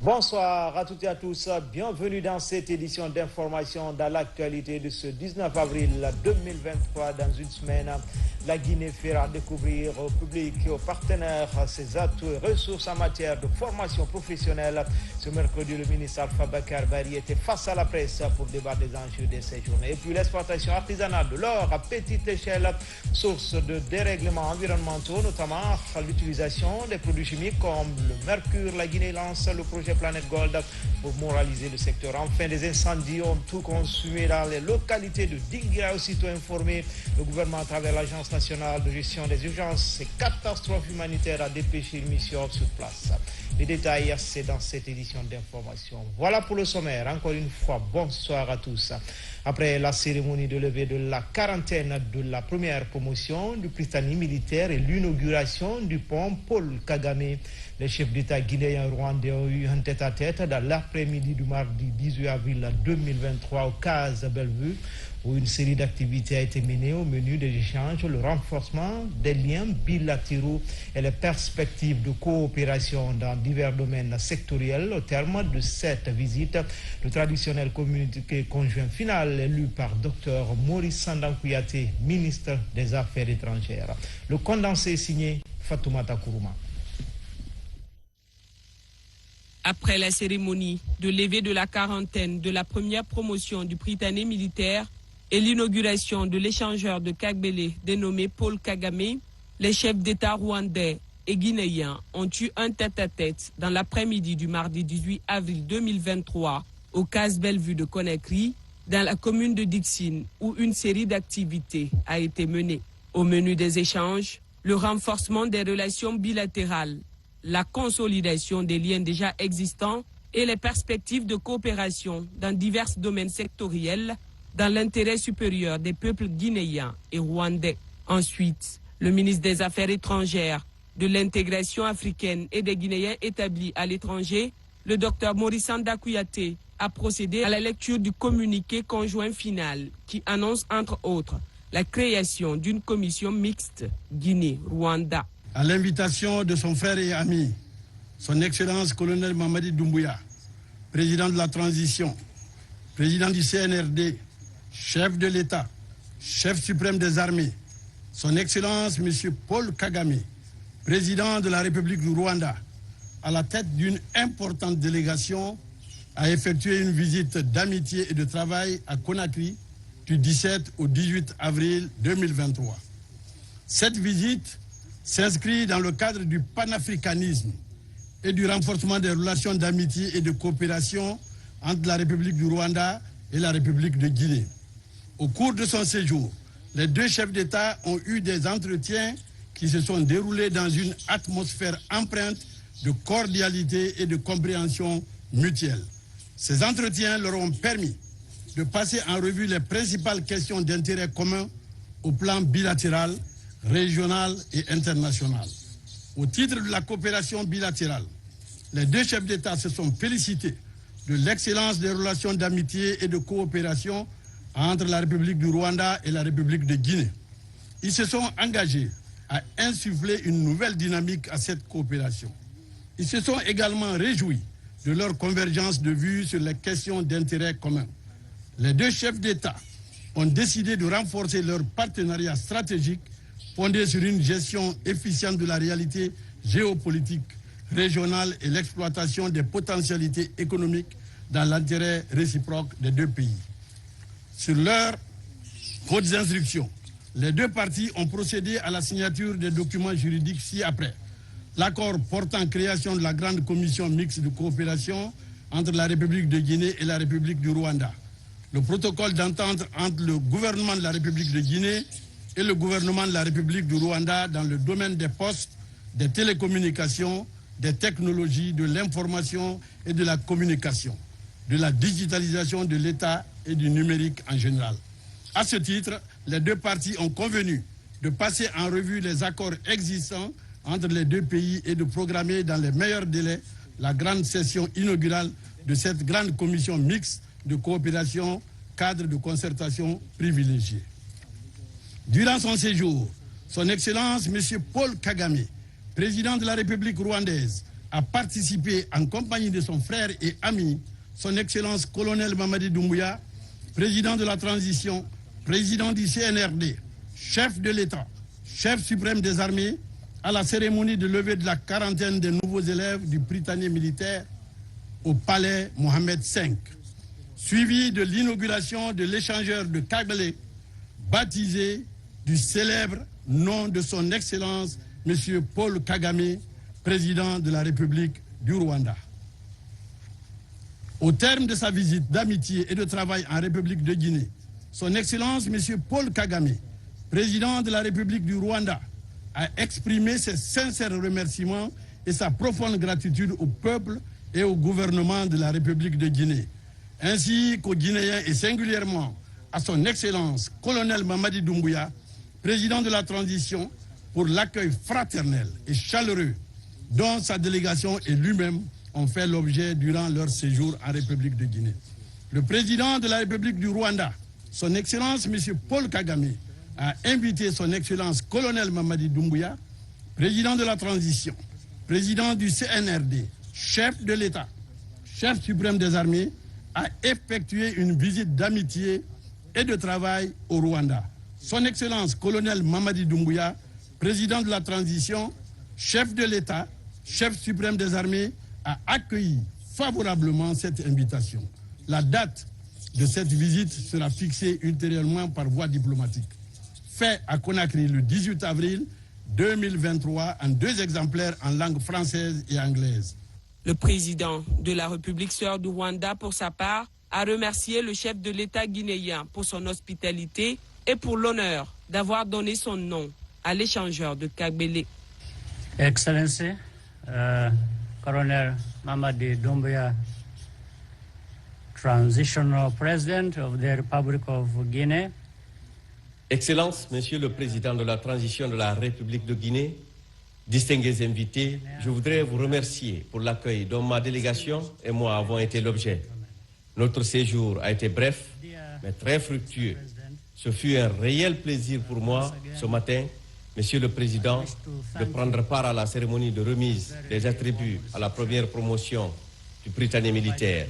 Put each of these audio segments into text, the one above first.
Bonsoir à toutes et à tous, bienvenue dans cette édition d'information dans l'actualité de ce 19 avril 2023. Dans une semaine, la Guinée fera découvrir au public et aux partenaires ses atouts et ressources en matière de formation professionnelle. Ce mercredi, le ministre Alpha Bakar Barry était face à la presse pour débattre des enjeux de ces journées. Et puis l'exploitation artisanale de l'or à petite échelle, source de dérèglements environnementaux, notamment l'utilisation des produits chimiques comme le mercure. La Guinée lance le projet Planète Gold pour moraliser le secteur. Enfin, des incendies ont tout consumé dans les localités de Dingira, aussitôt informé. Le gouvernement, à travers l'Agence nationale de gestion des urgences et catastrophes humanitaires, a dépêché une mission sur place. Les détails, c'est dans cette édition d'information. Voilà pour le sommaire. Encore une fois, bonsoir à tous. Après la cérémonie de levée de la quarantaine de la première promotion du Pristani militaire et l'inauguration du pont Paul Kagame, les chefs d'État guinéens et rwandais ont eu un tête-à-tête dans l'après-midi du mardi 18 avril 2023 au CAS Bellevue, où une série d'activités a été menée au menu des échanges, le renforcement des liens bilatéraux et les perspectives de coopération dans divers domaines sectoriels. Au terme de cette visite, le traditionnel communiqué conjoint final est lu par Dr Maurice Sandan Kouyaté, ministre des Affaires étrangères. Le condensé est signé Fatoumata Kourouma. Après la cérémonie de levée de la quarantaine de la première promotion du Pristani militaire et l'inauguration de l'échangeur de Kagbele dénommé Paul Kagame, les chefs d'État rwandais et guinéens ont eu un tête-à-tête dans l'après-midi du mardi 18 avril 2023 au CAS Bellevue de Conakry, dans la commune de Dixine, où une série d'activités a été menée. Au menu des échanges, le renforcement des relations bilatérales, la consolidation des liens déjà existants et les perspectives de coopération dans divers domaines sectoriels dans l'intérêt supérieur des peuples guinéens et rwandais. Ensuite, le ministre des Affaires étrangères, de l'intégration africaine et des Guinéens établis à l'étranger, le Dr Maurice Sandan Kouyaté, a procédé à la lecture du communiqué conjoint final qui annonce entre autres la création d'une commission mixte Guinée-Rwanda. À l'invitation de son frère et ami, son Excellence colonel Mamadi Doumbouya, président de la transition, président du CNRD, chef de l'État, chef suprême des armées, son Excellence M. Paul Kagame, président de la République du Rwanda, à la tête d'une importante délégation, a effectué une visite d'amitié et de travail à Conakry du 17 au 18 avril 2023. Cette visite s'inscrit dans le cadre du panafricanisme et du renforcement des relations d'amitié et de coopération entre la République du Rwanda et la République de Guinée. Au cours de son séjour, les deux chefs d'État ont eu des entretiens qui se sont déroulés dans une atmosphère empreinte de cordialité et de compréhension mutuelle. Ces entretiens leur ont permis de passer en revue les principales questions d'intérêt commun au plan bilatéral, régional et international. Au titre de la coopération bilatérale, les deux chefs d'État se sont félicités de l'excellence des relations d'amitié et de coopération entre la République du Rwanda et la République de Guinée. Ils se sont engagés à insuffler une nouvelle dynamique à cette coopération. Ils se sont également réjouis de leur convergence de vues sur les questions d'intérêt commun. Les deux chefs d'État ont décidé de renforcer leur partenariat stratégique fondé sur une gestion efficiente de la réalité géopolitique régionale et l'exploitation des potentialités économiques dans l'intérêt réciproque des deux pays. Sur leurs hautes instructions, les deux parties ont procédé à la signature des documents juridiques ci-après. L'accord portant création de la grande commission mixte de coopération entre la République de Guinée et la République du Rwanda. Le protocole d'entente entre le gouvernement de la République de Guinée et le gouvernement de la République du Rwanda dans le domaine des postes, des télécommunications, des technologies, de l'information et de la communication, de la digitalisation de l'État et du numérique en général. À ce titre, les deux parties ont convenu de passer en revue les accords existants entre les deux pays et de programmer dans les meilleurs délais la grande session inaugurale de cette grande commission mixte de coopération, cadre de concertation privilégié. Durant son séjour, son Excellence M. Paul Kagame, président de la République rwandaise, a participé en compagnie de son frère et ami, son Excellence colonel Mamadi Doumbouya, président de la transition, président du CNRD, chef de l'État, chef suprême des armées, à la cérémonie de levée de la quarantaine des nouveaux élèves du Prytanée militaire au palais Mohamed V, suivi de l'inauguration de l'échangeur de Kagbele, baptisé du célèbre nom de son Excellence M. Paul Kagame, président de la République du Rwanda. Au terme de sa visite d'amitié et de travail en République de Guinée, son Excellence M. Paul Kagame, président de la République du Rwanda, a exprimé ses sincères remerciements et sa profonde gratitude au peuple et au gouvernement de la République de Guinée, ainsi qu'aux Guinéens et singulièrement à son Excellence colonel Mamadi Doumbouya, président de la transition, pour l'accueil fraternel et chaleureux dont sa délégation et lui-même ont fait l'objet durant leur séjour en République de Guinée. Le président de la République du Rwanda, son Excellence M. Paul Kagame, a invité son Excellence colonel Mamadi Doumbouya, président de la transition, président du CNRD, chef de l'État, chef suprême des armées, à effectuer une visite d'amitié et de travail au Rwanda. Son Excellence colonel Mamadi Doumbouya, président de la transition, chef de l'État, chef suprême des armées, a accueilli favorablement cette invitation. La date de cette visite sera fixée ultérieurement par voie diplomatique. Fait à Conakry le 18 avril 2023 en 2 exemplaires en langue française et anglaise. Le président de la République sœur du Rwanda, pour sa part, a remercié le chef de l'État guinéen pour son hospitalité et pour l'honneur d'avoir donné son nom à l'échangeur de Kagbele. Excellency, Colonel Mamadi Doumbouya, Transitional President of the Republic of Guinea. Excellence, Monsieur le Président de la Transition de la République de Guinée, distingués invités, je voudrais vous remercier pour l'accueil dont ma délégation et moi avons été l'objet. Notre séjour a été bref, mais très fructueux. Ce fut un réel plaisir pour moi, ce matin, Monsieur le Président, de prendre part à la cérémonie de remise des attributs à la première promotion du Prytanée militaire.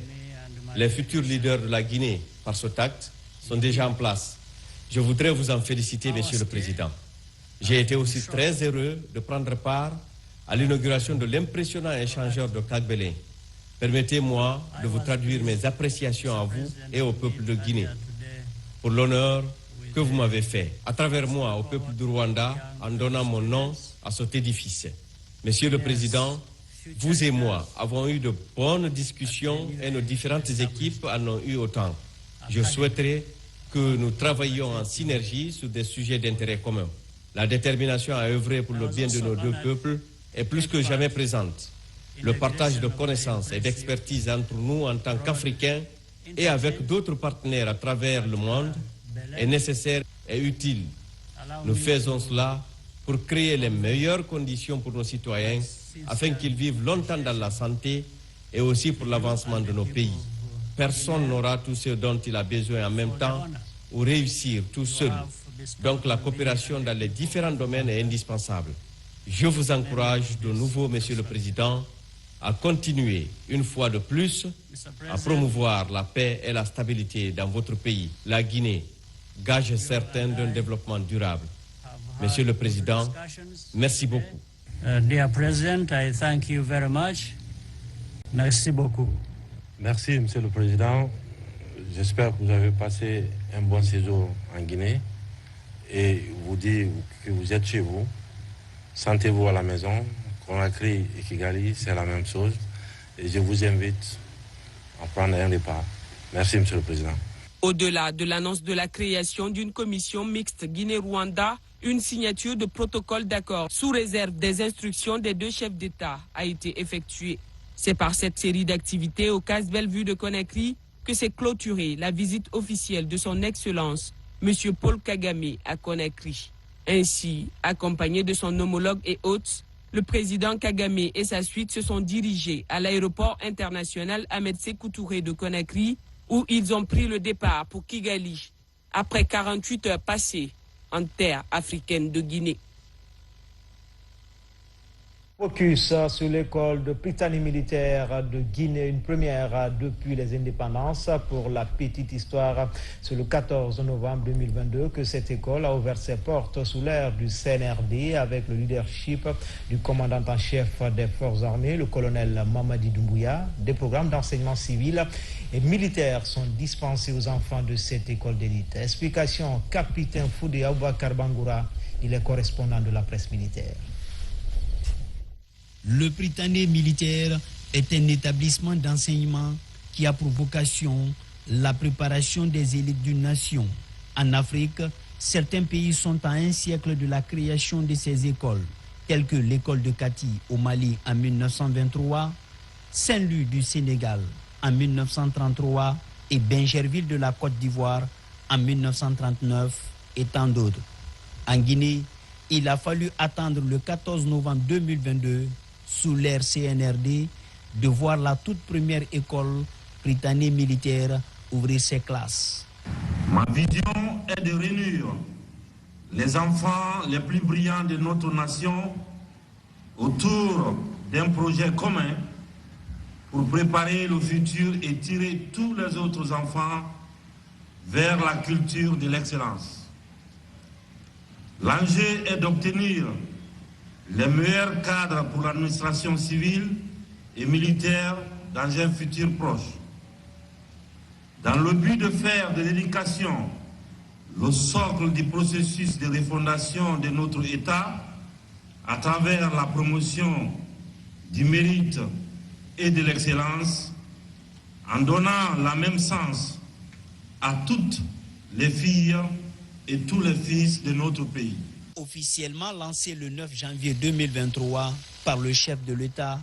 Les futurs leaders de la Guinée, par cet acte, sont déjà en place. Je voudrais vous en féliciter, Monsieur le Président. J'ai été aussi très heureux de prendre part à l'inauguration de l'impressionnant échangeur de Kagbele. Permettez-moi de vous traduire mes appréciations à vous et au peuple de Guinée pour l'honneur que vous m'avez fait, à travers moi, au peuple du Rwanda, en donnant mon nom à cet édifice. Monsieur le Président, vous et moi avons eu de bonnes discussions et nos différentes équipes en ont eu autant. Je souhaiterais que nous travaillions en synergie sur des sujets d'intérêt commun. La détermination à œuvrer pour le bien de nos 2 peuples est plus que jamais présente. Le partage de connaissances et d'expertise entre nous en tant qu'Africains et avec d'autres partenaires à travers le monde est nécessaire et utile. Nous faisons cela pour créer les meilleures conditions pour nos citoyens afin qu'ils vivent longtemps dans la santé et aussi pour l'avancement de nos pays. Personne n'aura tout ce dont il a besoin en même temps ou réussir tout seul. Donc la coopération dans les différents domaines est indispensable. Je vous encourage de nouveau, Monsieur le Président, à continuer une fois de plus à promouvoir la paix et la stabilité dans votre pays, la Guinée, gage certain d'un développement durable. Monsieur le Président, merci beaucoup. Dear President, I thank you very much. Merci beaucoup. Merci, Monsieur le Président. J'espère que vous avez passé un bon séjour en Guinée et vous dire que vous êtes chez vous. Sentez-vous à la maison. Conakry et Kigali, c'est la même chose. Et je vous invite à prendre un repas. Merci, Monsieur le Président. Au-delà de l'annonce de la création d'une commission mixte Guinée-Rwanda, une signature de protocole d'accord sous réserve des instructions des 2 chefs d'État a été effectuée. C'est par cette série d'activités au Casse Bellevue de Conakry que s'est clôturée la visite officielle de son Excellence, M. Paul Kagame, à Conakry. Ainsi, accompagné de son homologue et hôte, le président Kagame et sa suite se sont dirigés à l'aéroport international Ahmed Sékou Touré de Conakry, où ils ont pris le départ pour Kigali, après 48 heures passées en terre africaine de Guinée. Focus sur l'école de Prytanée militaire de Guinée, une première depuis les indépendances. Pour la petite histoire, c'est le 14 novembre 2022 que cette école a ouvert ses portes sous l'ère du CNRD avec le leadership du commandant en chef des forces armées, le colonel Mamadi Doumbouya. Des programmes d'enseignement civil et militaire sont dispensés aux enfants de cette école d'élite. Explication, capitaine Foudé Aboubakar Bangoura, il est correspondant de la presse militaire. Le Prytanée militaire est un établissement d'enseignement qui a pour vocation la préparation des élites d'une nation. En Afrique, certains pays sont à un siècle de la création de ces écoles, telles que l'école de Kati au Mali en 1923, Saint-Louis du Sénégal en 1933 et Bingerville de la Côte d'Ivoire en 1939 et tant d'autres. En Guinée, il a fallu attendre le 14 novembre 2022 sous l'ère CNRD, de voir la toute première école Prytanée militaire ouvrir ses classes. Ma vision est de réunir les enfants les plus brillants de notre nation autour d'un projet commun pour préparer le futur et tirer tous les autres enfants vers la culture de l'excellence. L'enjeu est d'obtenir les meilleurs cadres pour l'administration civile et militaire dans un futur proche. Dans le but de faire de l'éducation le socle du processus de refondation de notre État à travers la promotion du mérite et de l'excellence, en donnant la même sens à toutes les filles et tous les fils de notre pays. Officiellement lancé le 9 janvier 2023 par le chef de l'État,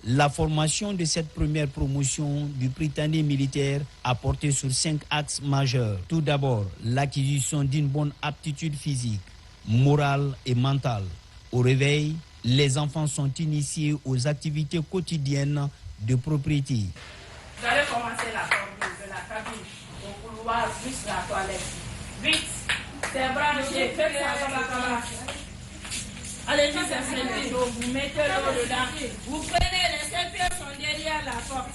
la formation de cette première promotion du Prytanée militaire a porté sur 5 axes majeurs. Tout d'abord, l'acquisition d'une bonne aptitude physique, morale et mentale. Au réveil, les enfants sont initiés aux activités quotidiennes de propriété. Vous allez commencer la porte de la cabine, au couloir jusqu'à la toilette. Vite! C'est branché, faites ça comme la caméra. Allez-y, c'est fait. Vous mettez l'eau dedans. Vous prenez les 5 pieds sont derrière la porte.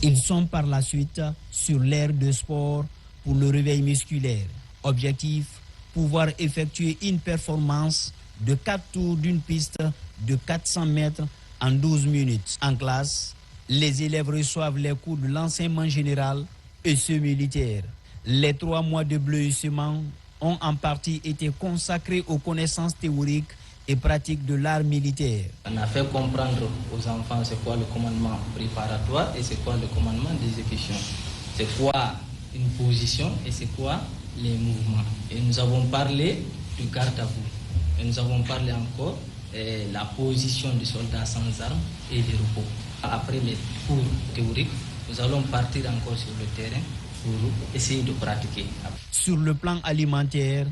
Ils sont par la suite sur l'aire de sport pour le réveil musculaire. Objectif, pouvoir effectuer une performance de 4 tours d'une piste de 400 mètres en 12 minutes. En classe, les élèves reçoivent les cours de l'enseignement général et ceux militaires. Les 3 mois de bleuissement ont en partie été consacrés aux connaissances théoriques et pratiques de l'art militaire. On a fait comprendre aux enfants c'est quoi le commandement préparatoire et c'est quoi le commandement d'exécution. C'est quoi une position et c'est quoi les mouvements. Et nous avons parlé du garde à vous. Et nous avons parlé encore de la position du soldat sans armes et du repos. Après les cours théoriques, nous allons partir encore sur le terrain pour essayer de pratiquer. Sur le plan alimentaire,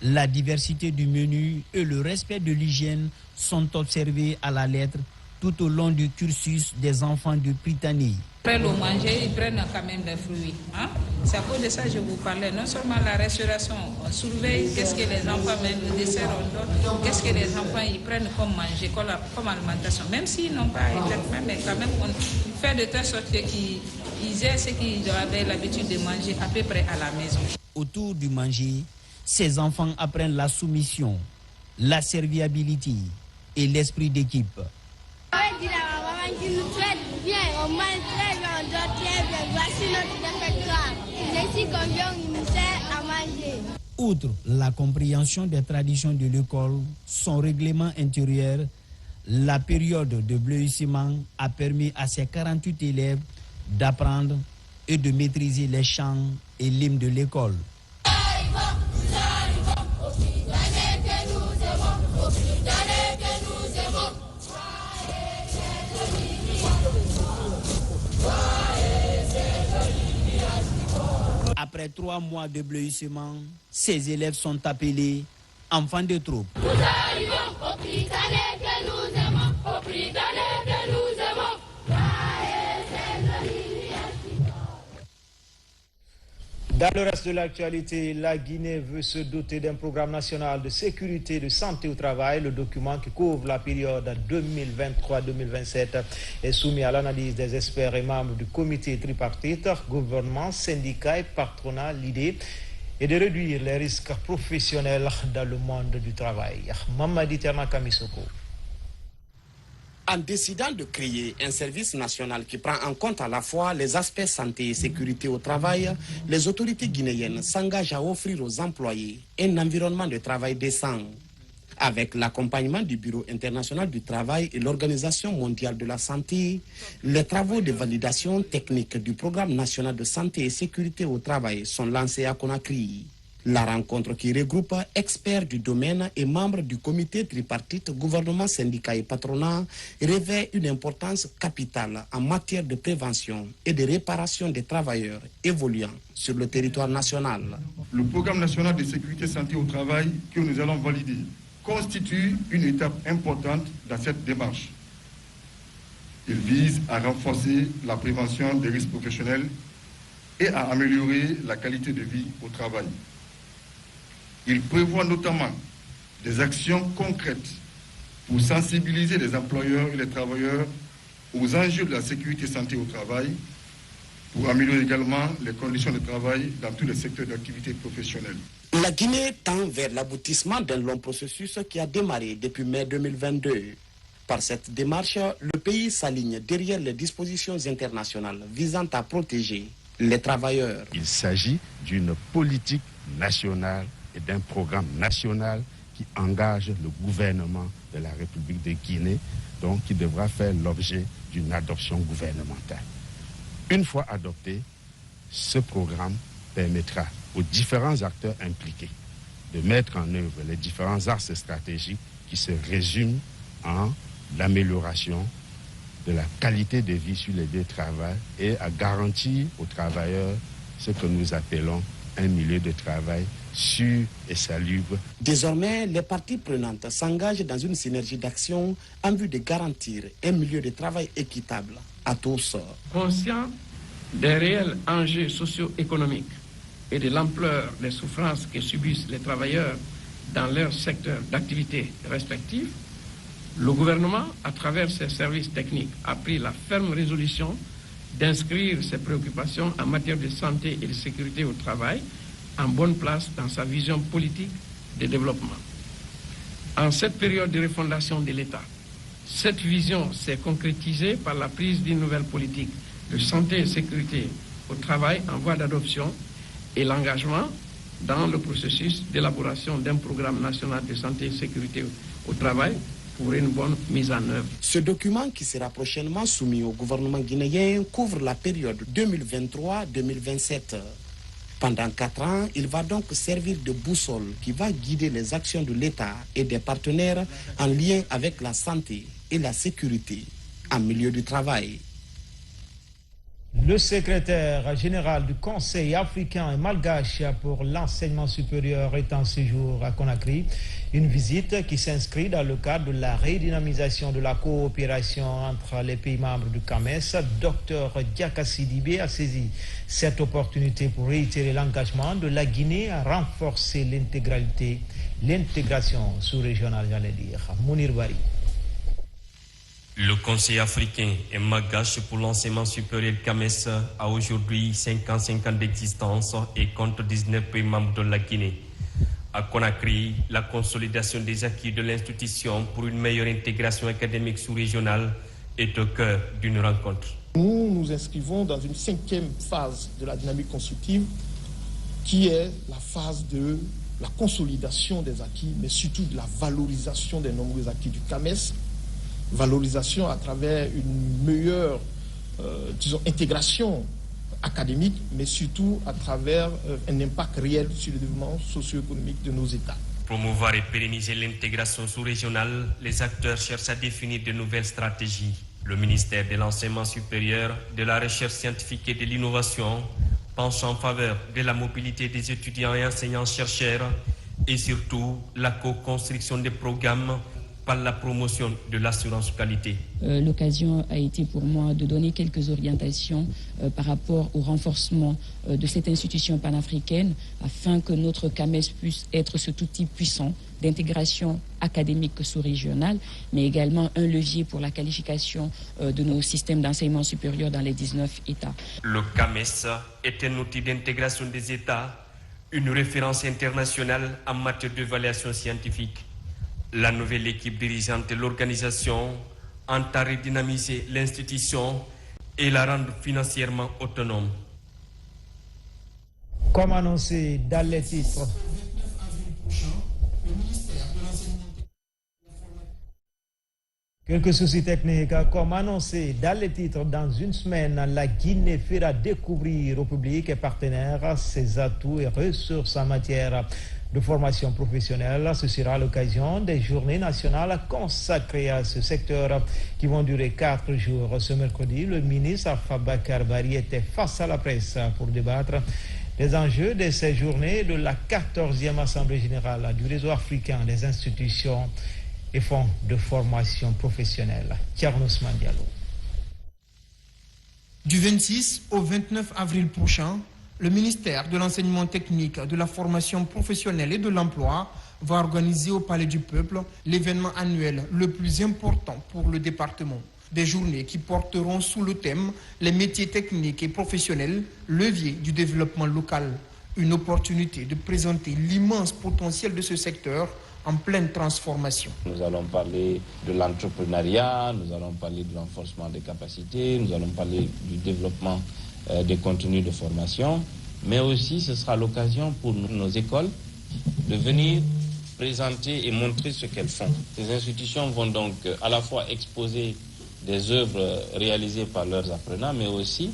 la diversité du menu et le respect de l'hygiène sont observés à la lettre tout au long du cursus des enfants de Prytanée. Après le manger, ils prennent quand même des fruits. Hein? C'est à cause de ça que je vous parlais. Non seulement la restauration, on surveille qu'est-ce que les enfants mènent, le dessert on donne, qu'est-ce que les enfants ils prennent comme manger, comme alimentation. Même s'ils n'ont pas été faim, mais quand même on fait de telle sorte qu'ils aient ce qu'ils avaient l'habitude de manger à peu près à la maison. Autour du manger, ces enfants apprennent la soumission, la serviabilité et l'esprit d'équipe. On mange très bien, on dort très bien. Voici notre répertoire. C'est ici qu'on vient au ministère à manger. Outre la compréhension des traditions de l'école, son règlement intérieur, la période de bleuissement a permis à ces 48 élèves d'apprendre et de maîtriser les chants et l'hymne de l'école. Après 3 mois de bleuissement, ces élèves sont appelés enfants de troupe. Nous arrivons au Prytanée que nous aimons, au Prytanée que nous aimons. Dans le reste de l'actualité, la Guinée veut se doter d'un programme national de sécurité et de santé au travail. Le document qui couvre la période 2023-2027 est soumis à l'analyse des experts et membres du comité tripartite, gouvernement, syndicats et patronat. L'idée est de réduire les risques professionnels dans le monde du travail. Mamadi Terna Kamisoko. En décidant de créer un service national qui prend en compte à la fois les aspects santé et sécurité au travail, les autorités guinéennes s'engagent à offrir aux employés un environnement de travail décent. Avec l'accompagnement du Bureau international du travail et l'Organisation mondiale de la santé, les travaux de validation technique du programme national de santé et sécurité au travail sont lancés à Conakry. La rencontre qui regroupe experts du domaine et membres du comité tripartite gouvernement, syndicats et patronat revêt une importance capitale en matière de prévention et de réparation des travailleurs évoluant sur le territoire national. Le programme national de sécurité santé au travail que nous allons valider constitue une étape importante dans cette démarche. Il vise à renforcer la prévention des risques professionnels et à améliorer la qualité de vie au travail. Il prévoit notamment des actions concrètes pour sensibiliser les employeurs et les travailleurs aux enjeux de la sécurité santé au travail, pour améliorer également les conditions de travail dans tous les secteurs d'activité professionnelle. La Guinée tend vers l'aboutissement d'un long processus qui a démarré depuis mai 2022. Par cette démarche, le pays s'aligne derrière les dispositions internationales visant à protéger les travailleurs. Il s'agit d'une politique nationale et d'un programme national qui engage le gouvernement de la République de Guinée, donc qui devra faire l'objet d'une adoption gouvernementale. Une fois adopté, ce programme permettra aux différents acteurs impliqués de mettre en œuvre les différents axes stratégiques qui se résument en l'amélioration de la qualité de vie sur les lieux de travail et à garantir aux travailleurs ce que nous appelons un milieu de travail sûr et salubre. Désormais, les parties prenantes s'engagent dans une synergie d'action en vue de garantir un milieu de travail équitable à tous. Conscient des réels enjeux socio-économiques et de l'ampleur des souffrances que subissent les travailleurs dans leur secteur d'activité respectif, le gouvernement, à travers ses services techniques, a pris la ferme résolution d'inscrire ses préoccupations en matière de santé et de sécurité au travail en bonne place dans sa vision politique de développement. En cette période de refondation de l'État, cette vision s'est concrétisée par la prise d'une nouvelle politique de santé et sécurité au travail en voie d'adoption et l'engagement dans le processus d'élaboration d'un programme national de santé et sécurité au travail pour une bonne mise en œuvre. Ce document, qui sera prochainement soumis au gouvernement guinéen, couvre la période 2023-2027. Pendant 4 ans, il va donc servir de boussole qui va guider les actions de l'État et des partenaires en lien avec la santé et la sécurité en milieu du travail. Le secrétaire général du Conseil africain et malgache pour l'enseignement supérieur est en séjour à Conakry. Une visite qui s'inscrit dans le cadre de la redynamisation de la coopération entre les pays membres du CAMES. Dr Diaka Sidibé a saisi cette opportunité pour réitérer l'engagement de la Guinée à renforcer l'intégration sous-régionale, j'allais dire. Mounir Bari. Le Conseil africain et malgache pour l'enseignement supérieur CAMES a aujourd'hui 55 ans d'existence et compte 19 pays membres de la Guinée. À Conakry, la consolidation des acquis de l'institution pour une meilleure intégration académique sous-régionale est au cœur d'une rencontre. Nous nous inscrivons dans une 5e phase de la dynamique constructive qui est la phase de la consolidation des acquis, mais surtout de la valorisation des nombreux acquis du CAMES. Valorisation à travers une meilleure intégration académique, mais surtout à travers un impact réel sur le développement socio-économique de nos États. Promouvoir et pérenniser l'intégration sous-régionale, les acteurs cherchent à définir de nouvelles stratégies. Le ministère de l'Enseignement supérieur, de la Recherche scientifique et de l'Innovation penche en faveur de la mobilité des étudiants et enseignants-chercheurs et surtout la co-construction des programmes par la promotion de l'assurance qualité. L'occasion a été pour moi de donner quelques orientations par rapport au renforcement de cette institution panafricaine afin que notre CAMES puisse être cet outil puissant d'intégration académique sous-régionale, mais également un levier pour la qualification de nos systèmes d'enseignement supérieur dans les 19 États. Le CAMES est un outil d'intégration des États, une référence internationale en matière d'évaluation scientifique. La nouvelle équipe dirigeante de l'organisation entend redynamiser l'institution et la rendre financièrement autonome. Comme annoncé dans les titres, quelques soucis techniques. Comme annoncé dans les titres, dans une semaine, la Guinée fera découvrir au public et partenaires ses atouts et ressources en matière de formation professionnelle. Ce sera l'occasion des journées nationales consacrées à ce secteur qui vont durer 4 jours. Ce mercredi, le ministre Alpha Bakar Barry était face à la presse pour débattre des enjeux de ces journées de la 14e Assemblée générale du réseau africain des institutions et fonds de formation professionnelle. Thiernos Mandialo. Du 26 au 29 avril prochain, le ministère de l'enseignement technique, de la formation professionnelle et de l'emploi va organiser au Palais du Peuple l'événement annuel le plus important pour le département. Des journées qui porteront sous le thème « Les métiers techniques et professionnels, levier du développement local ». Une opportunité de présenter l'immense potentiel de ce secteur en pleine transformation. Nous allons parler de l'entrepreneuriat, nous allons parler du renforcement des capacités, nous allons parler du développement des contenus de formation, mais aussi ce sera l'occasion pour nos écoles de venir présenter et montrer ce qu'elles font. Ces institutions vont donc à la fois exposer des œuvres réalisées par leurs apprenants, mais aussi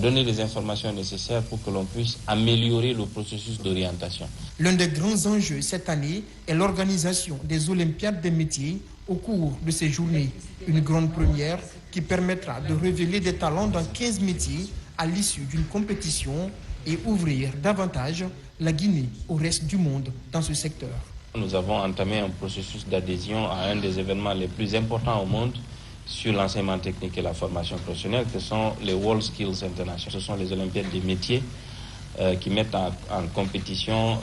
donner les informations nécessaires pour que l'on puisse améliorer le processus d'orientation. L'un des grands enjeux cette année est l'organisation des Olympiades des métiers au cours de ces journées. Une grande première qui permettra de révéler des talents dans 15 métiers à l'issue d'une compétition et ouvrir davantage la Guinée au reste du monde dans ce secteur. Nous avons entamé un processus d'adhésion à un des événements les plus importants au monde sur l'enseignement technique et la formation professionnelle, que sont les World Skills International. Ce sont les Olympiades des métiers qui mettent en compétition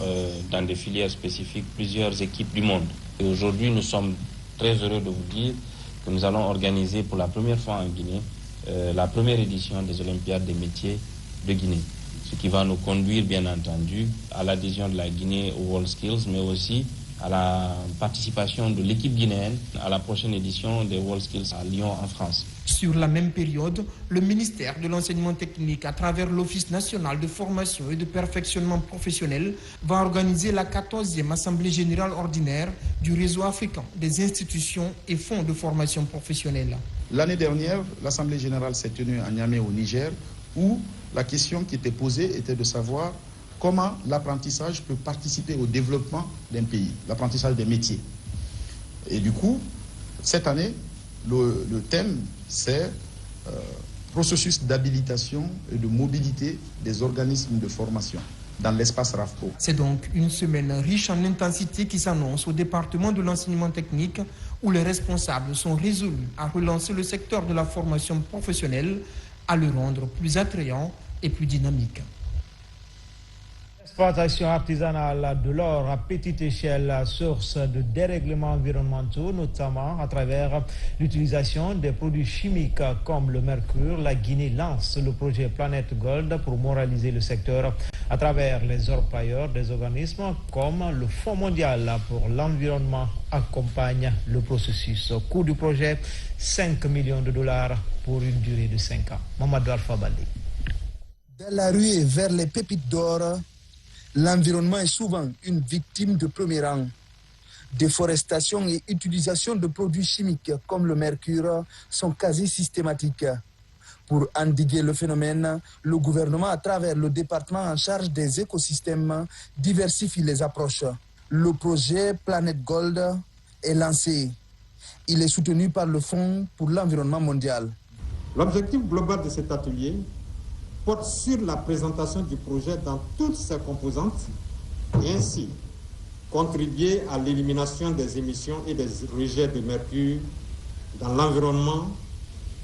dans des filières spécifiques plusieurs équipes du monde. Et aujourd'hui, nous sommes très heureux de vous dire que nous allons organiser pour la première fois en Guinée la première édition des Olympiades des métiers de Guinée. Ce qui va nous conduire, bien entendu, à l'adhésion de la Guinée aux World Skills, mais aussi à la participation de l'équipe guinéenne à la prochaine édition des World Skills à Lyon, en France. Sur la même période, le ministère de l'enseignement technique, à travers l'Office national de formation et de perfectionnement professionnel, va organiser la 14e Assemblée générale ordinaire du réseau africain des institutions et fonds de formation professionnelle. L'année dernière, l'Assemblée générale s'est tenue à Niamey au Niger, où la question qui était posée était de savoir comment l'apprentissage peut participer au développement d'un pays, l'apprentissage des métiers. Et du coup, cette année, le thème, c'est processus d'habilitation et de mobilité des organismes de formation dans l'espace RAFPO. C'est donc une semaine riche en intensité qui s'annonce au département de l'enseignement technique, où les responsables sont résolus à relancer le secteur de la formation professionnelle, à le rendre plus attrayant et plus dynamique. L'exploitation artisanale de l'or à petite échelle, source de dérèglements environnementaux, notamment à travers l'utilisation des produits chimiques comme le mercure. La Guinée lance le projet Planète Gold pour moraliser le secteur à travers les orpailleurs. Des organismes comme le Fonds mondial pour l'environnement accompagnent le processus. Au coût du projet, 5 millions de dollars pour une durée de 5 ans. Mamadou Alpha Baldé. Dans la ruée vers les pépites d'or, l'environnement est souvent une victime de premier rang. Déforestation et utilisation de produits chimiques comme le mercure sont quasi systématiques. Pour endiguer le phénomène, le gouvernement, à travers le département en charge des écosystèmes, diversifie les approches. Le projet Planète Gold est lancé. Il est soutenu par le Fonds pour l'environnement mondial. L'objectif global de cet atelier porte sur la présentation du projet dans toutes ses composantes et ainsi contribuer à l'élimination des émissions et des rejets de mercure dans l'environnement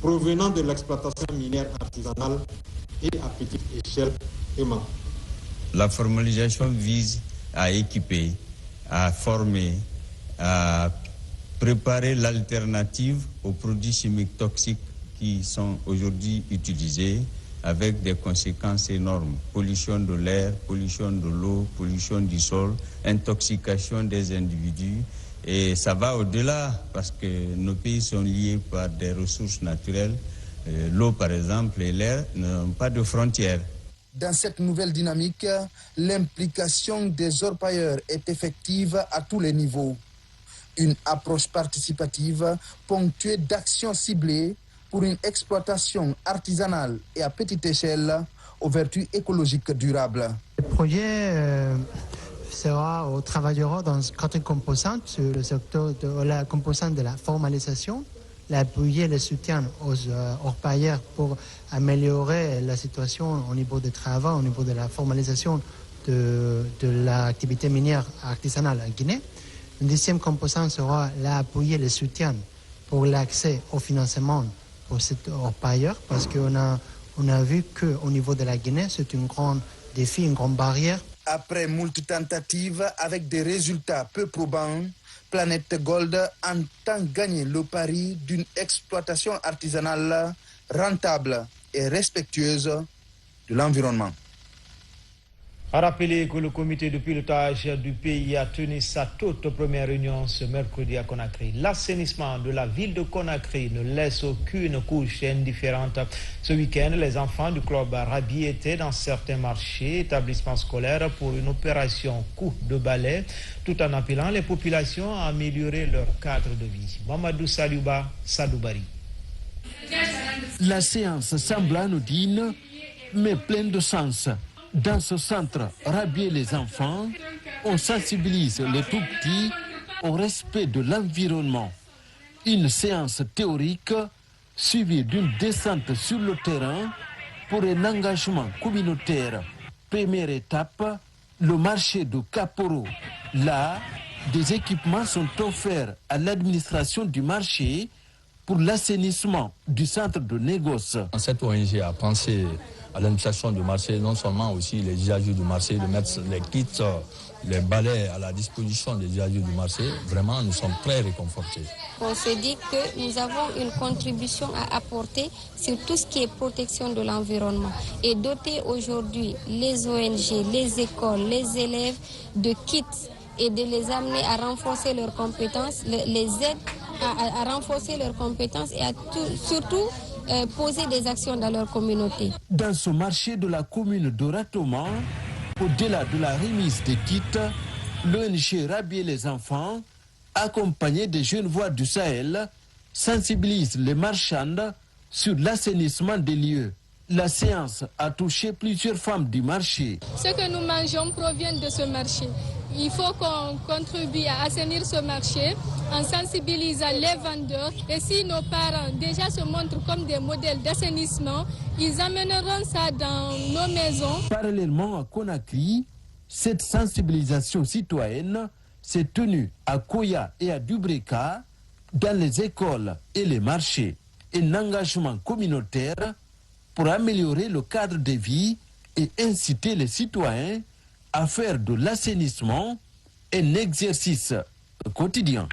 provenant de l'exploitation minière artisanale et à petite échelle EMA. La formalisation vise à équiper, à former, à préparer l'alternative aux produits chimiques toxiques qui sont aujourd'hui utilisés avec des conséquences énormes. Pollution de l'air, pollution de l'eau, pollution du sol, intoxication des individus. Et ça va au-delà parce que nos pays sont liés par des ressources naturelles. L'eau, par exemple, et l'air n'ont pas de frontières. Dans cette nouvelle dynamique, l'implication des orpailleurs est effective à tous les niveaux. Une approche participative ponctuée d'actions ciblées pour une exploitation artisanale et à petite échelle aux vertus écologiques durables. Le projet travaillera dans 4 composantes sur le secteur de la composante de la formalisation, l'appuyer le soutien aux orpailleurs pour améliorer la situation au niveau du travail, au niveau de la formalisation de l'activité minière artisanale en Guinée. Une deuxième composante sera l'appuyer le soutien pour l'accès au financement pour cet orpailleur, parce qu'on a vu qu'au niveau de la Guinée, c'est un grand défi, une grande barrière. Après moult tentatives avec des résultats peu probants, Planète Gold entend gagner le pari d'une exploitation artisanale rentable et respectueuse de l'environnement. A rappeler que le comité de pilotage du pays a tenu sa toute première réunion ce mercredi à Conakry. L'assainissement de la ville de Conakry ne laisse aucune couche indifférente. Ce week-end, les enfants du club Rabi étaient dans certains marchés, établissements scolaires pour une opération coup de balai, tout en appelant les populations à améliorer leur cadre de vie. Mamadou Saliouba, Sadoubari. La séance semble anodine, mais pleine de sens. Dans ce centre, Rabier les enfants, on sensibilise les tout-petits au respect de l'environnement. Une séance théorique suivie d'une descente sur le terrain pour un engagement communautaire. Première étape, le marché de Kaporo. Là, des équipements sont offerts à l'administration du marché pour l'assainissement du centre de négoce. Cette ONG a pensé à l'administration du marché, non seulement aussi les usagers du marché, de mettre les kits, les balais à la disposition des usagers du marché. Vraiment, nous sommes très réconfortés. On se dit que nous avons une contribution à apporter sur tout ce qui est protection de l'environnement et doter aujourd'hui les ONG, les écoles, les élèves de kits et de les amener à renforcer leurs compétences, les aides à renforcer leurs compétences et surtout poser des actions dans leur communauté. Dans ce marché de la commune de Ratoman, au-delà de la remise des kits, l'ONG Rabier les enfants, accompagné des jeunes voix du Sahel, sensibilise les marchandes sur l'assainissement des lieux. La séance a touché plusieurs femmes du marché. Ce que nous mangeons provient de ce marché. Il faut qu'on contribue à assainir ce marché en sensibilisant les vendeurs. Et si nos parents déjà se montrent comme des modèles d'assainissement, ils amèneront ça dans nos maisons. Parallèlement à Conakry, cette sensibilisation citoyenne s'est tenue à Koya et à Dubreka, dans les écoles et les marchés. Un engagement communautaire pour améliorer le cadre de vie et inciter les citoyens à faire de l'assainissement un exercice quotidien.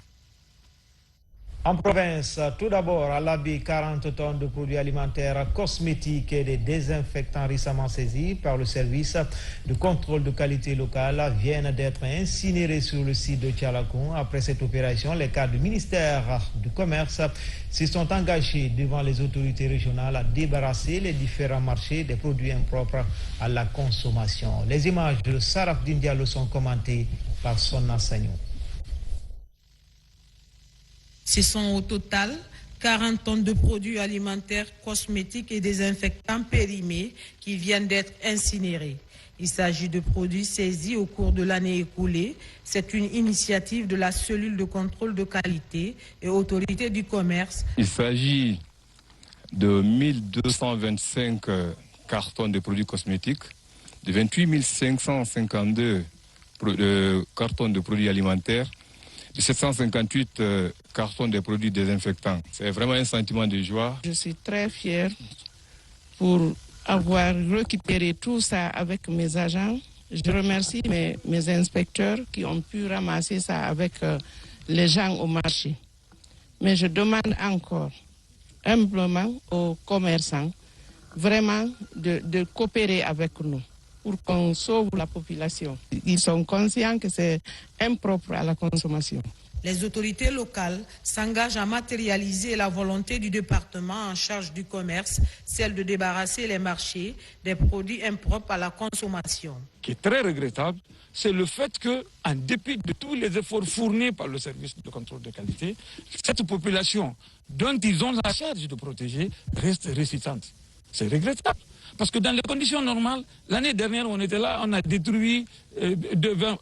En province, tout d'abord, à l'abbaye, 40 tonnes de produits alimentaires, cosmétiques et des désinfectants récemment saisis par le service de contrôle de qualité locale viennent d'être incinérés sur le site de Tchalakoun. Après cette opération, les cadres du ministère du Commerce se sont engagés devant les autorités régionales à débarrasser les différents marchés des produits impropres à la consommation. Les images de Saraf Dindialo sont commentées par Sonna Sagnou. Ce sont au total 40 tonnes de produits alimentaires, cosmétiques et désinfectants périmés qui viennent d'être incinérés. Il s'agit de produits saisis au cours de l'année écoulée. C'est une initiative de la cellule de contrôle de qualité et autorité du commerce. Il s'agit de 1225 cartons de produits cosmétiques, de 28 552 cartons de produits alimentaires, de 758 cartons de produits désinfectants. C'est vraiment un sentiment de joie. Je suis très fière pour avoir récupéré tout ça avec mes agents. Je remercie mes inspecteurs qui ont pu ramasser ça avec les gens au marché. Mais je demande encore humblement aux commerçants vraiment de coopérer avec nous pour qu'on sauve la population. Ils sont conscients que c'est impropre à la consommation. Les autorités locales s'engagent à matérialiser la volonté du département en charge du commerce, celle de débarrasser les marchés des produits impropres à la consommation. Ce qui est très regrettable, c'est le fait que, en dépit de tous les efforts fournis par le service de contrôle de qualité, cette population dont ils ont la charge de protéger reste résistante. C'est regrettable. Parce que dans les conditions normales, l'année dernière, on était là, on a détruit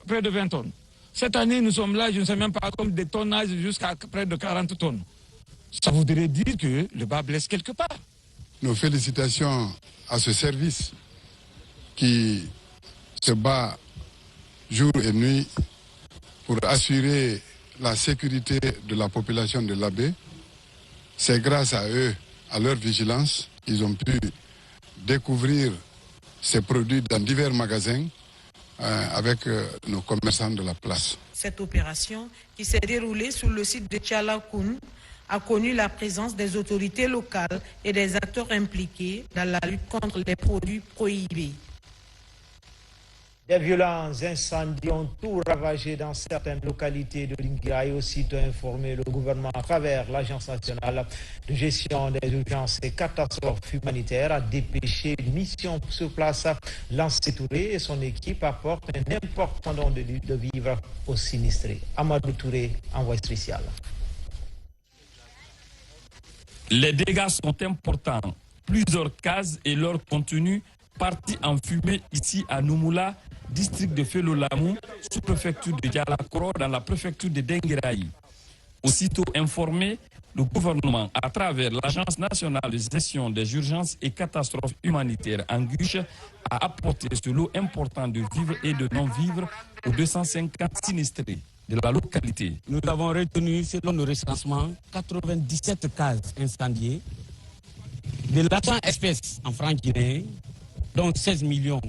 près de 20 tonnes. Cette année, nous sommes là, je ne sais même pas, comme des tonnages jusqu'à près de 40 tonnes. Ça voudrait dire que le bas blesse quelque part. Nos félicitations à ce service qui se bat jour et nuit pour assurer la sécurité de la population de l'Abbé. C'est grâce à eux, à leur vigilance, qu'ils ont pu découvrir ces produits dans divers magasins avec nos commerçants de la place. Cette opération, qui s'est déroulée sur le site de Tchalakoun, a connu la présence des autorités locales et des acteurs impliqués dans la lutte contre les produits prohibés. Des violents incendies ont tout ravagé dans certaines localités de Linguia et aussitôt informé le gouvernement à travers l'Agence nationale de gestion des urgences et catastrophes humanitaires a dépêché une mission sur place. Lancé Touré et son équipe apportent un important don de vivres aux sinistrés. Amadou Touré, envoyé spécial. Les dégâts sont importants. Plusieurs cases et leur contenu partis en fumée ici à Noumoula, district de Felolamou, sous-préfecture de Dialakoro, dans la préfecture de Dengueraï. Aussitôt informé, le gouvernement, à travers l'Agence nationale de gestion des urgences et catastrophes humanitaires ANGUCH, a apporté ce lot important de vivres et de non-vivres aux 250 sinistrés de la localité. Nous avons retenu, selon le recensement, 97 cases incendiées, de l'argent espèce en francs guinéens, dont 16 millions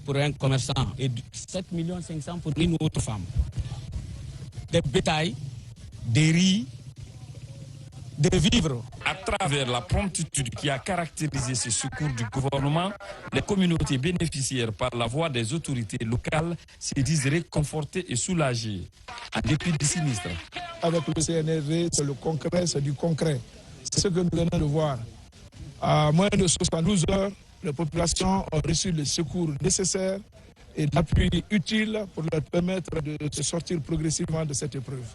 pour un commerçant et 7,5 millions pour une autre femme. Des bétails, des riz, des vivres. À travers la promptitude qui a caractérisé ce secours du gouvernement, les communautés bénéficiaires par la voix des autorités locales se disent réconfortées et soulagées, en dépit des sinistres. Avec le CNRD, c'est le concret, c'est du concret. C'est ce que nous venons de voir. À moins de 72 heures, les populations ont reçu le secours nécessaire et l'appui utile pour leur permettre de se sortir progressivement de cette épreuve.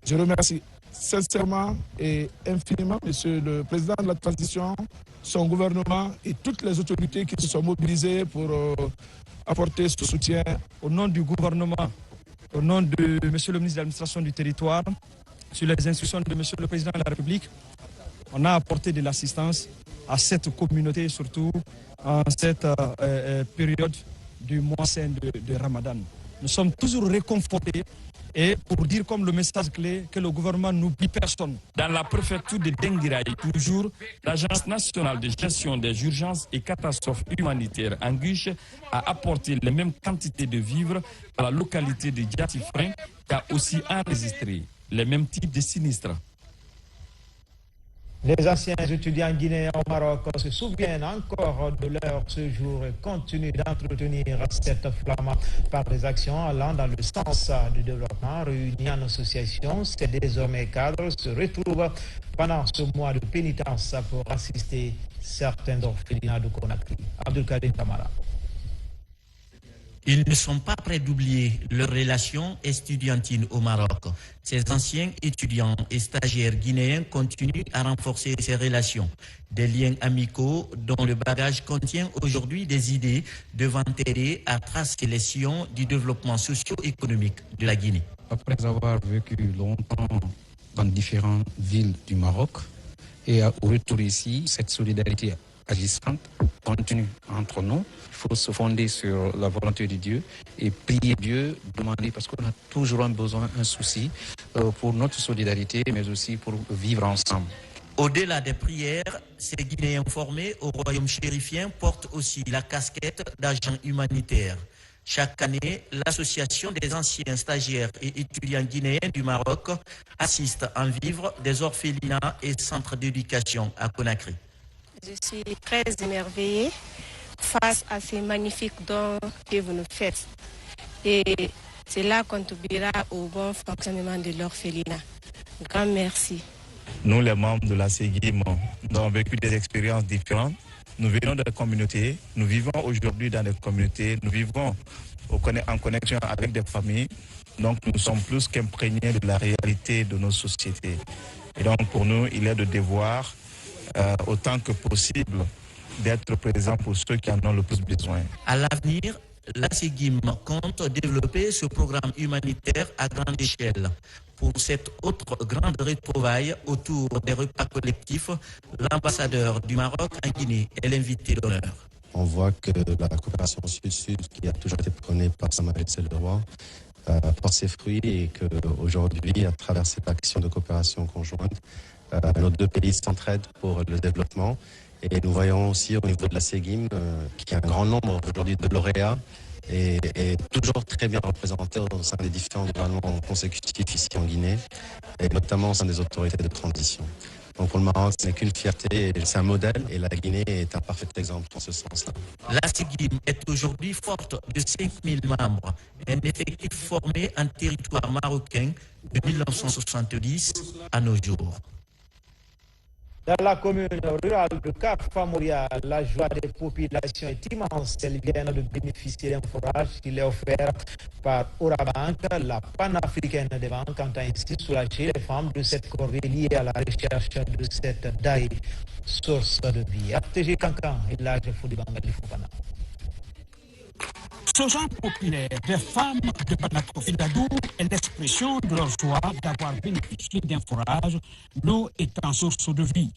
Je remercie sincèrement et infiniment Monsieur le Président de la Transition, son gouvernement et toutes les autorités qui se sont mobilisées pour apporter ce soutien. Au nom du gouvernement, au nom de Monsieur le ministre de l'Administration du Territoire, sur les instructions de Monsieur le Président de la République, on a apporté de l'assistance à cette communauté, surtout en cette période du mois saint de Ramadan. Nous sommes toujours réconfortés et pour dire comme le message clé que le gouvernement n'oublie personne. Dans la préfecture de Dengueraï, toujours, l'Agence nationale de gestion des urgences et catastrophes humanitaires ANGUCH a apporté les mêmes quantités de vivres à la localité de Diatifrin qui a aussi enregistré les mêmes types de sinistres. Les anciens étudiants guinéens au Maroc se souviennent encore de leur séjour et continuent d'entretenir cette flamme par des actions allant dans le sens du développement. Réunis en association, ces désormais cadres se retrouvent pendant ce mois de pénitence pour assister certains orphelinats de Conakry. Abdelkader Kamara. Ils ne sont pas prêts d'oublier leur relation estudiantine au Maroc. Ces anciens étudiants et stagiaires guinéens continuent à renforcer ces relations. Des liens amicaux dont le bagage contient aujourd'hui des idées devant aider à tracer les sillons du développement socio-économique de la Guinée. Après avoir vécu longtemps dans différentes villes du Maroc et au retour ici, cette solidarité agissantes continuent entre nous. Il faut se fonder sur la volonté de Dieu et prier Dieu, demander, parce qu'on a toujours un besoin, un souci pour notre solidarité, mais aussi pour vivre ensemble. Au-delà des prières, ces Guinéens formés au royaume chérifien portent aussi la casquette d'agent humanitaire. Chaque année, l'association des anciens stagiaires et étudiants guinéens du Maroc assiste en vivres des orphelinats et centres d'éducation à Conakry. Je suis très émerveillée face à ces magnifiques dons que vous nous faites. Et cela contribuera au bon fonctionnement de l'orphelinat. Grand merci. Nous, les membres de la SEGIM, nous avons vécu des expériences différentes. Nous venons de la communauté, nous vivons aujourd'hui dans des communautés, nous vivons en connexion avec des familles. Donc nous sommes plus qu'imprégnés de la réalité de nos sociétés. Et donc pour nous, il est de devoir, autant que possible, d'être présent pour ceux qui en ont le plus besoin. À l'avenir, la SEGIM compte développer ce programme humanitaire à grande échelle. Pour cette autre grande retrouvaille autour des repas collectifs, l'ambassadeur du Maroc en Guinée est l'invité d'honneur. On voit que la coopération sud-sud, qui a toujours été prônée par Sa Majesté le Roi, porte ses fruits et qu'aujourd'hui, à travers cette action de coopération conjointe, nos deux pays s'entraident pour le développement. Et nous voyons aussi au niveau de la SEGIM qu'il y a un grand nombre aujourd'hui de lauréats et toujours très bien représentés au sein des différents gouvernements consécutifs ici en Guinée, et notamment au sein des autorités de transition. Donc pour le Maroc, ce n'est qu'une fierté, c'est un modèle, et la Guinée est un parfait exemple en ce sens-là. La SEGIM est aujourd'hui forte de 5000 membres, un effectif formé en territoire marocain de 1970 à nos jours. Dans la commune rurale de Cap-Famoria, la joie des populations est immense. Elles viennent de bénéficier d'un forage qui est offert par Orabank, la panafricaine des banques, entend ainsi soulager les femmes de cette corvée liée à la recherche de cette daï, source de vie. ATG Kankan et l'âge Foudibangali Foubana. Ce genre populaire des femmes de Banako-Filadou est l'expression de leur joie d'avoir bénéficié d'un forage, l'eau étant source de vie.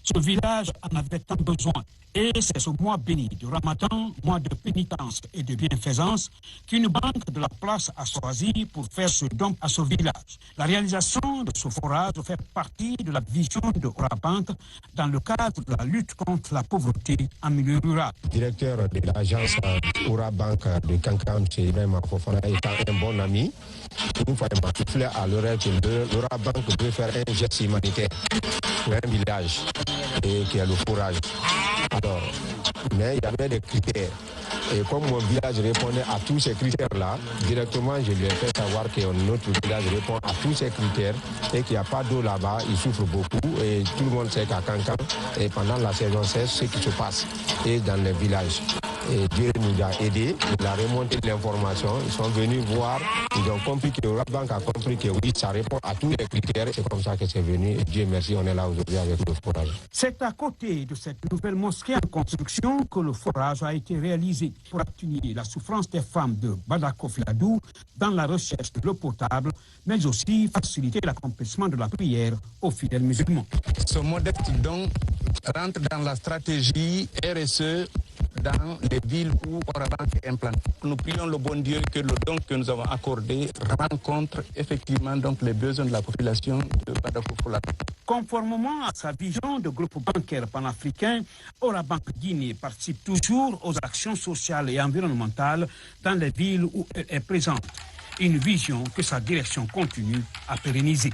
Ce village en avait tant besoin. Et c'est ce mois béni du Ramadan, mois de pénitence et de bienfaisance, qu'une banque de la place a choisi pour faire ce don à ce village. La réalisation de ce forage fait partie de la vision de Orabank dans le cadre de la lutte contre la pauvreté en milieu rural. Directeur de l'agence Orabank de Kankan, M. Ibrahim Fofana, étant un bon ami, une fois il m'a soufflé à l'oreille que l'Orabank veut faire un geste humanitaire pour un village et qui a le forage. Alors, mais il y avait des critères. Et comme mon village répondait à tous ces critères-là, directement, je lui ai fait savoir que notre village répond à tous ces critères et qu'il n'y a pas d'eau là-bas, il souffre beaucoup. Et tout le monde sait qu'à Kankan, et pendant la saison sèche, ce qui se passe et dans les villages. Et Dieu nous a aidés, il a remonté l'information, ils sont venus voir, ils ont compris que Orabank a compris que oui, ça répond à tous les critères. C'est comme ça que c'est venu. Et Dieu merci, on est là aujourd'hui avec le forage. C'est à côté de cette nouvelle mosquée en construction que le forage a été réalisé pour atténuer la souffrance des femmes de Banako-Filadou dans la recherche de l'eau potable, mais aussi faciliter l'accomplissement de la prière aux fidèles musulmans. Ce modeste don rentre dans la stratégie RSE dans les villes où Orabank est implanté. Nous prions le bon Dieu que le don que nous avons accordé rencontre effectivement donc les besoins de la population de Banako-Filadou. Conformément à sa vision de groupe bancaire panafricain, Orabank Guinée participe toujours aux actions sociales et environnementales dans les villes où elle est présente. Une vision que sa direction continue à pérenniser.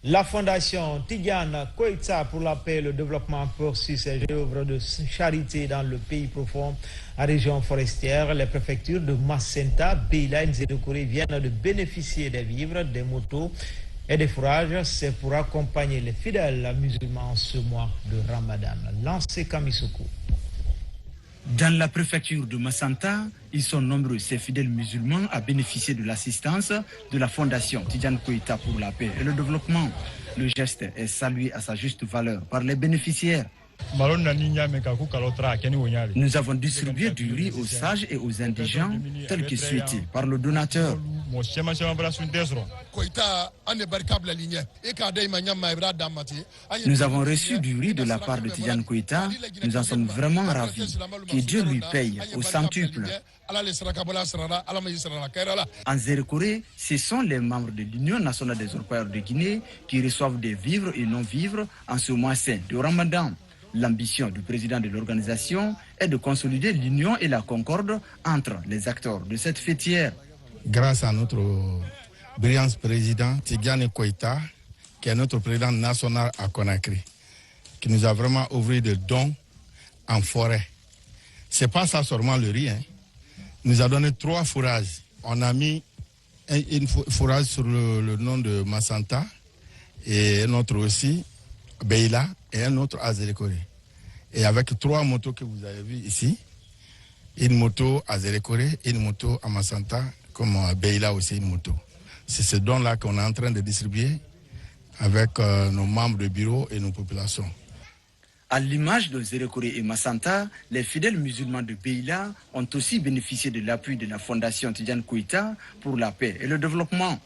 La fondation Tidiane Koïta pour la paix et le développement poursuit ses œuvres de charité dans le pays profond, à région forestière. Les préfectures de Macenta, Beila et Nzédokouré viennent de bénéficier des vivres, des motos et des fourrages. C'est pour accompagner les fidèles musulmans en ce mois de Ramadan. Lancé Kamisoko. Dans la préfecture de Macenta, ils sont nombreux, ces fidèles musulmans, à bénéficier de l'assistance de la fondation Tidiane Koïta pour la paix et le développement. Le geste est salué à sa juste valeur par les bénéficiaires. Nous avons distribué du riz aux sages et aux indigents tel que souhaité par le donateur. Nous avons reçu du riz de la part de Tidjane Koïta. Nous en sommes vraiment ravis. Que Dieu lui paye au centuple. En Zérekoré, ce sont les membres de l'Union nationale des orpailleurs de Guinée qui reçoivent des vivres et non-vivres en ce mois saint de Ramadan. L'ambition du président de l'organisation est de consolider l'union et la concorde entre les acteurs de cette fêtière. Grâce à notre brillant président Tidjane Koïta, qui est notre président national à Conakry, qui nous a vraiment ouvert des dons en forêt. C'est pas ça seulement le riz. Il nous a donné 3 fourrages. On a mis une fourrage sur le nom de Massanta et un autre aussi, Beila, et un autre à Zérekoré. Et avec 3 motos que vous avez vues ici, une moto à Zérekoré, une moto à Massanta, comme à Beila aussi une moto. C'est ce don-là qu'on est en train de distribuer avec nos membres de bureau et nos populations. À l'image de Zérekoré et Massanta, les fidèles musulmans de Beila ont aussi bénéficié de l'appui de la Fondation Tidjane Koïta pour la paix et le développement.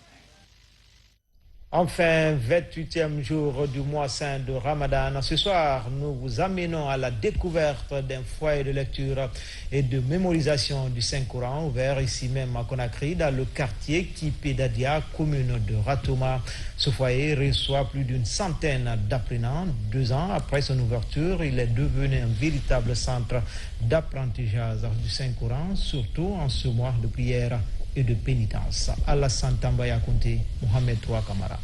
Enfin, 28e jour du mois saint de Ramadan. Ce soir, nous vous amenons à la découverte d'un foyer de lecture et de mémorisation du Saint-Coran ouvert ici même à Conakry, dans le quartier Kipé-Dadia, commune de Ratouma. Ce foyer reçoit plus d'une centaine d'apprenants. 2 ans après son ouverture, il est devenu un véritable centre d'apprentissage du Saint-Coran, surtout en ce mois de prière et de pénitence. Alassane Tambaya Konté, Mohamed Troa Kamara.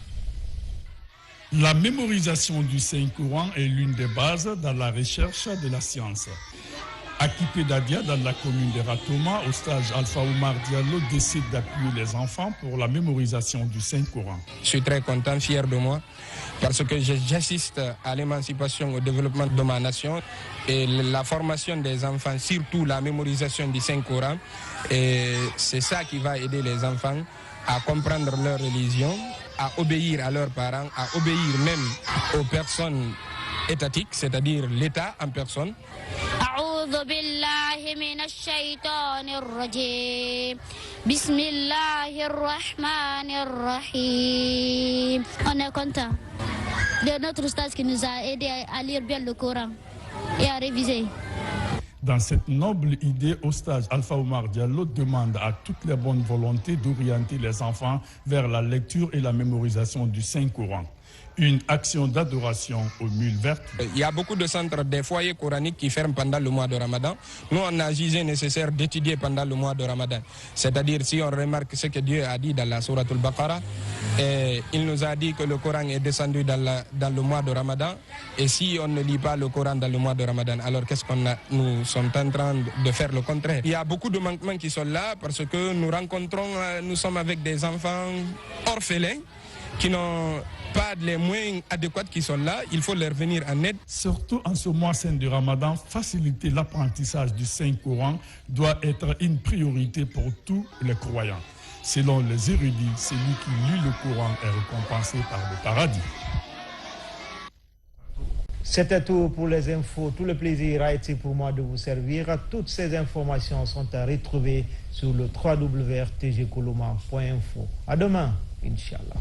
La mémorisation du Saint-Coran est l'une des bases dans la recherche de la science. À Kipé-Dadia, dans la commune de Ratouma, au stage Alpha Oumar Diallo décide d'appuyer les enfants pour la mémorisation du Saint-Coran. Je suis très content, fier de moi, parce que j'assiste à l'émancipation, au développement de ma nation et la formation des enfants, surtout la mémorisation du Saint-Coran. Et c'est ça qui va aider les enfants à comprendre leur religion, à obéir à leurs parents, à obéir même aux personnes étatiques, c'est-à-dire l'État en personne. On est content de notre stage qui nous a aidé à lire bien le Coran et à réviser. Dans cette noble idée, au stage Alpha Oumar Diallo demande à toutes les bonnes volontés d'orienter les enfants vers la lecture et la mémorisation du Saint-Coran. Une action d'adoration aux mules vertes. Il y a beaucoup de centres, des foyers coraniques qui ferment pendant le mois de Ramadan. Nous, on a jugé nécessaire d'étudier pendant le mois de Ramadan. C'est-à-dire, si on remarque ce que Dieu a dit dans la Sourate Al-Baqarah, il nous a dit que le Coran est descendu dans le mois de Ramadan. Et si on ne lit pas le Coran dans le mois de Ramadan, alors qu'est-ce qu'on a? Nous sommes en train de faire le contraire. Il y a beaucoup de manquements qui sont là parce que nous sommes avec des enfants orphelins qui n'ont pas les moyens adéquats qui sont là, il faut leur venir en aide. Surtout en ce mois saint du Ramadan, faciliter l'apprentissage du Saint-Coran doit être une priorité pour tous les croyants. Selon les érudits, celui qui lit le Coran est récompensé par le paradis. C'était tout pour les infos. Tout le plaisir a été pour moi de vous servir. Toutes ces informations sont à retrouver sur le www.rtgcoloma.info. À demain, Inch'Allah.